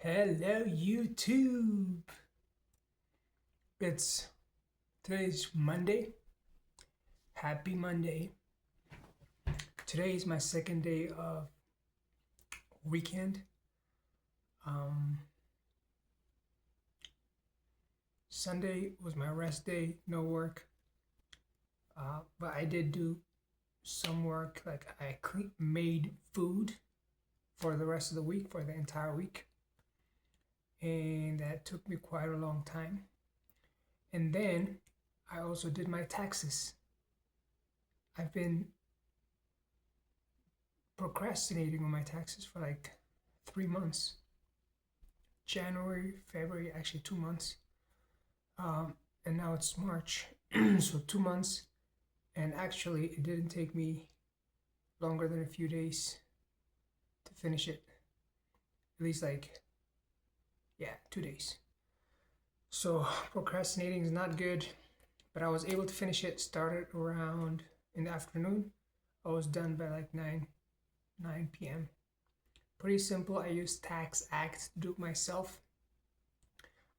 Hello, YouTube. Today's Monday. Happy Monday. Today is my second day of weekend. Um, Sunday was my rest day, no work. But I did do some work, like made food for the rest of the week, for the entire week. And that took me quite a long time. And then I also did my taxes. I've been procrastinating on my taxes for like 3 months. January, February, actually 2 months. And now it's March, so 2 months. And actually, it didn't take me longer than a few days to finish it. At least, 2 days. So procrastinating is not good, but I was able to finish it. Started around in the afternoon. I was done by like 9 p.m. Pretty simple. I used TaxAct to do it myself.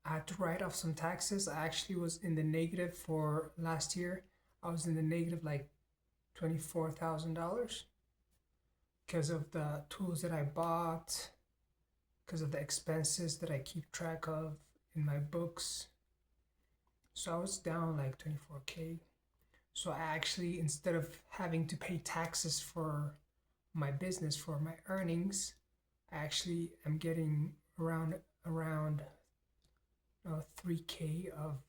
I had to write off some taxes. I actually was in the negative for last year. I was in the negative like $24,000 because of the tools that I bought, because of the expenses that I keep track of in my books. So I was down like 24K. So I actually, instead of having to pay taxes for my business, for my earnings, I actually am getting around 3K of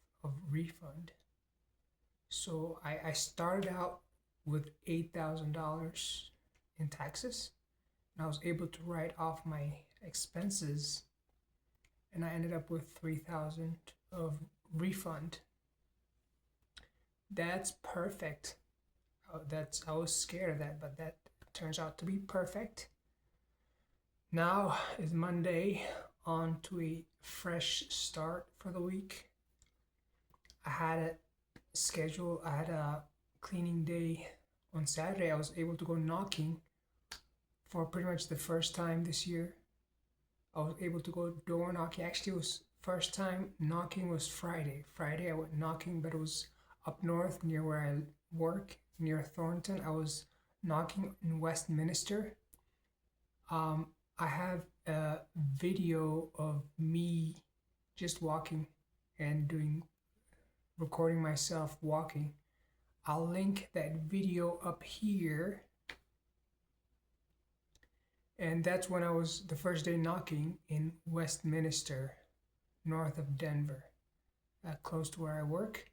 refund. So I started out with $8,000 in taxes, and I was able to write off my expenses, and I ended up with 3,000 of refund. That's perfect. I was scared of that, but that turns out to be perfect. Now is Monday, on to a fresh start for the week. I had a cleaning day on Saturday. I was able to go knocking for pretty much the first time this year. I was able to go door knocking. Actually, it was first time knocking was Friday. Friday I went knocking, but it was up north near where I work, near Thornton. I was knocking in Westminster. I have a video of me just walking and recording myself walking. I'll link that video up here. And that's when I was the first day knocking in Westminster, north of Denver, close to where I work.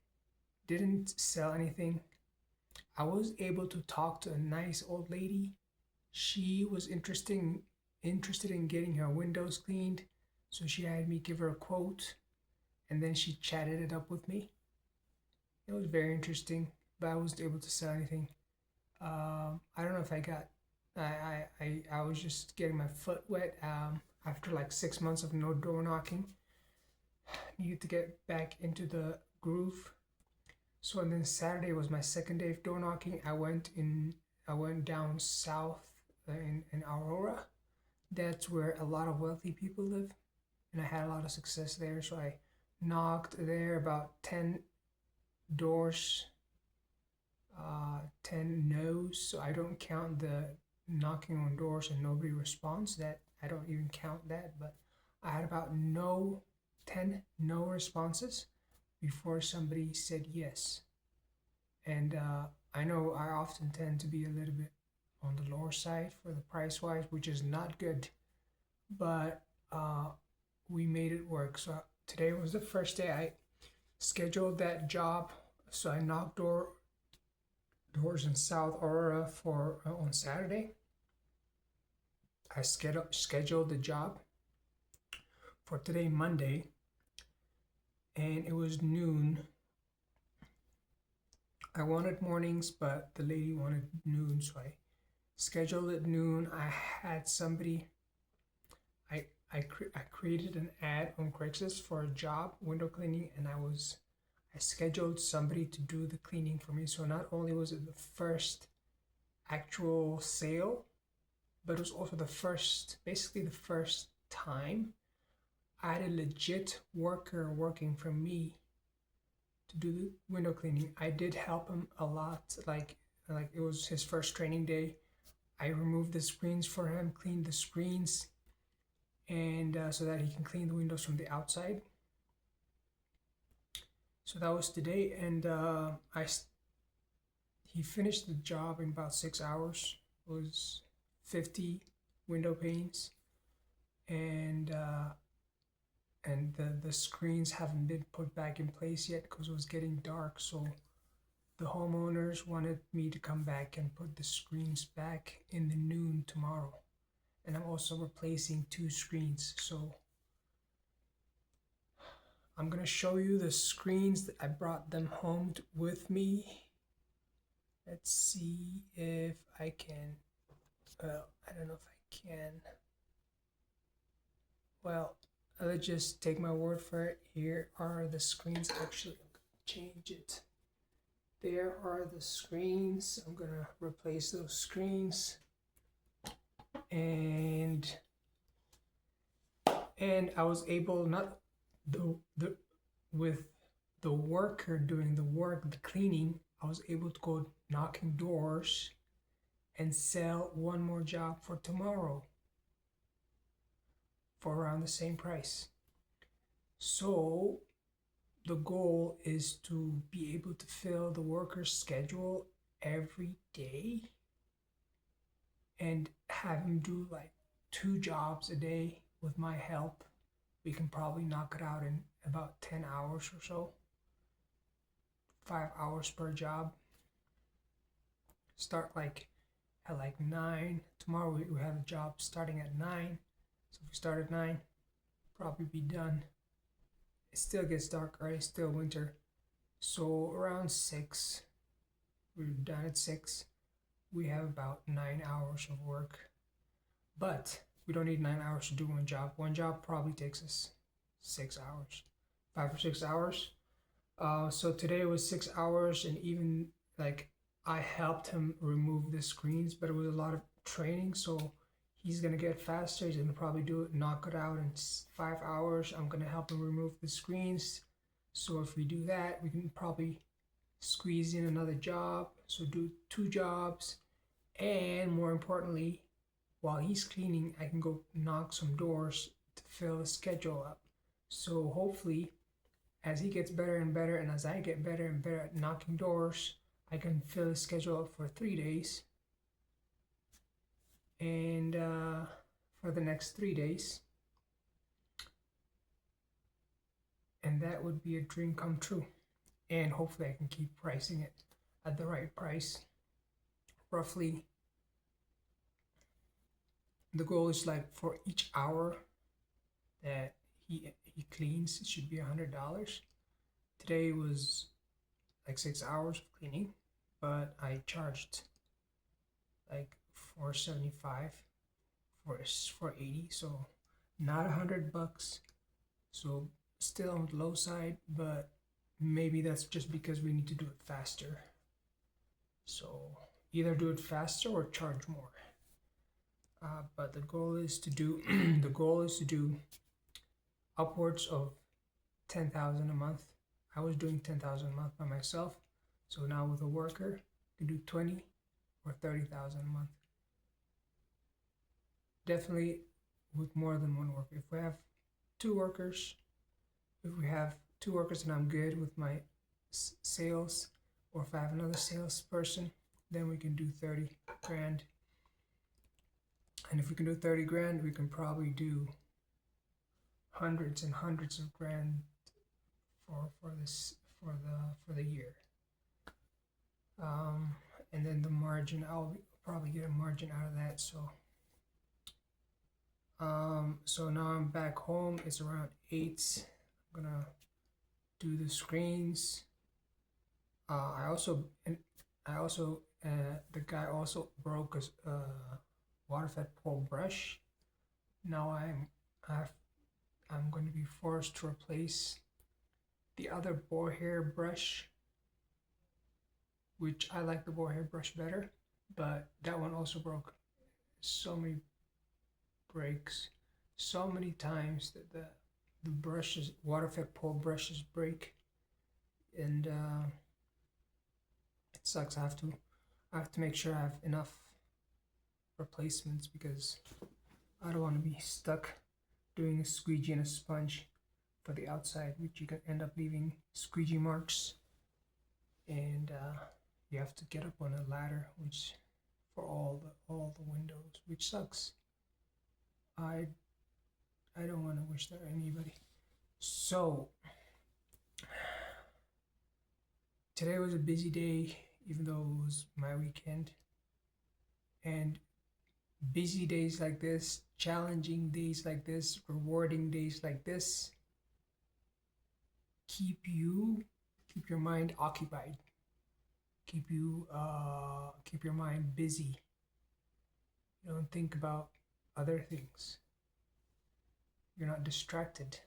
Didn't sell anything. I was able to talk to a nice old lady. She was interested in getting her windows cleaned, so she had me give her a quote, and then she chatted it up with me. It was very interesting, but I wasn't able to sell anything. I don't know if I got. I was just getting my foot wet after like 6 months of no door knocking. Needed to get back into the groove. So and then Saturday was my second day of door knocking. I went down south in Aurora. That's where a lot of wealthy people live, and I had a lot of success there. So I knocked there about 10 doors, 10 no's. So I don't count the knocking on doors and nobody responds. That I don't even count that. But I had about 10 no responses before somebody said yes. And I know I often tend to be a little bit on the lower side for the price wise, which is not good. But we made it work. So today was the first day I scheduled that job. So I knocked doors in South Aurora for on Saturday. I scheduled the job for today, Monday, and it was noon. I wanted mornings, but the lady wanted noon, so I scheduled at noon. I had somebody. I created an ad on Craigslist for a job, window cleaning, and I scheduled somebody to do the cleaning for me. So not only was it the first actual sale, but it was also basically the first time I had a legit worker working for me to do the window cleaning. I did help him a lot. Like it was his first training day. I removed the screens for him, cleaned the screens, and so that he can clean the windows from the outside. So that was today, and he finished the job in about 6 hours. It was 50 window panes, and the screens haven't been put back in place yet because it was getting dark. So the homeowners wanted me to come back and put the screens back in the noon tomorrow. And I'm also replacing 2 screens. So I'm gonna show you the screens that I brought them home with me. Let's see if I can. Well, I don't know if I can. Well, let's just take my word for it. Here are the screens. Actually, I'm gonna change it. There are the screens. I'm gonna replace those screens, and I was able, not the with the worker doing the work, the cleaning, I was able to go knocking doors and sell one more job for tomorrow for around the same price. So the goal is to be able to fill the worker's schedule every day and have him do like 2 jobs a day with my help. We can probably knock it out in about 10 hours or so, 5 hours per job. Start like at like 9. Tomorrow we have a job starting at 9. So if we start at 9, probably be done. It still gets dark, right? It's still winter. So around 6, we're done at 6. We have about 9 hours of work. But we don't need 9 hours to do one job. One job probably takes us 6 hours, 5 or 6 hours. So today was 6 hours, and even like I helped him remove the screens, but it was a lot of training. So he's gonna get faster. He's gonna probably do it, knock it out in 5 hours. I'm gonna help him remove the screens. So if we do that, we can probably squeeze in another job. So do 2 jobs, and more importantly, while he's cleaning, I can go knock some doors to fill the schedule up. So hopefully, as he gets better and better, and as I get better and better at knocking doors, I can fill the schedule up for 3 days. And for the next 3 days. And that would be a dream come true. And hopefully I can keep pricing it at the right price. Roughly, the goal is like for each hour that he cleans, it should be $100. Today was like 6 hours of cleaning, but I charged like $475 for 80, so not $100. So still on the low side, but maybe that's just because we need to do it faster. So either do it faster or charge more. But the goal is to do upwards of 10,000 a month. I was doing 10,000 a month by myself, so now with a worker, I can do 20 or 30,000 a month. Definitely with more than one worker. If we have 2 workers, and I'm good with my sales, or if I have another salesperson, then we can do 30 grand. And if we can do 30 grand, we can probably do hundreds and hundreds of grand for the year. And then the margin, I'll probably get a margin out of that. So now I'm back home. It's around 8. I'm gonna do the screens. The guy also broke a water-fed pole brush. Now I'm going to be forced to replace the other boar hair brush, which I like the boar hair brush better, but that one also broke. So many breaks, so many times that the brushes, water fed pole brushes break, and it sucks. I have to make sure I have enough replacements because I don't want to be stuck doing a squeegee and a sponge for the outside, which you can end up leaving squeegee marks, and you have to get up on a ladder, which for all the windows, which sucks. I don't want to wish that on anybody. So today was a busy day, even though it was my weekend. And busy days like this, challenging days like this, rewarding days like this, keep your mind occupied, keep your mind busy. You don't think about other things. You're not distracted.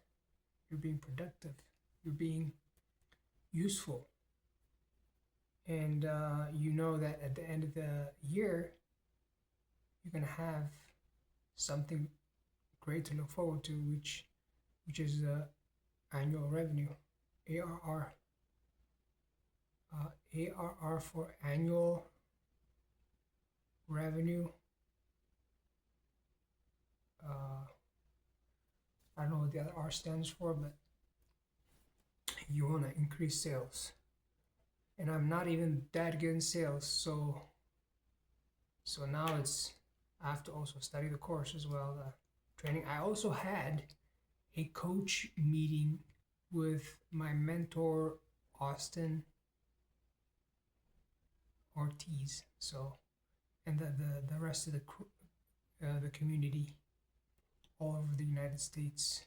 You're being productive. You're being useful. And you know that at the end of the year, you're gonna have something great to look forward to, which is annual revenue, ARR. ARR for annual revenue. I don't know what the other R stands for, but you want to increase sales. And I'm not even that good in sales, so now I have to also study the course as well, the training. I also had a coach meeting with my mentor, Austin Ortiz. So, and the rest of the community all over the United States.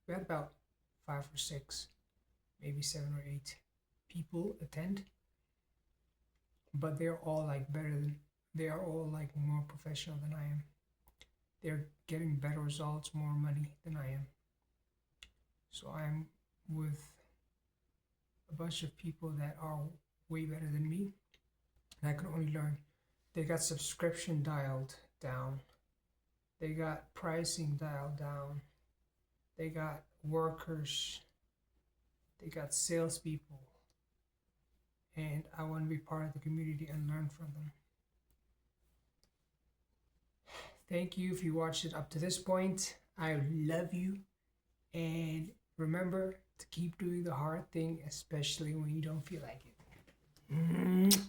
We had about 5 or 6, maybe 7 or 8 people attend, but they're all like they are all like more professional than I am. They're getting better results, more money than I am. So I'm with a bunch of people that are way better than me, and I can only learn. They got subscription dialed down. They got pricing dialed down. They got workers. They got salespeople. And I want to be part of the community and learn from them. Thank you if you watched it up to this point. I love you. And remember to keep doing the hard thing, especially when you don't feel like it.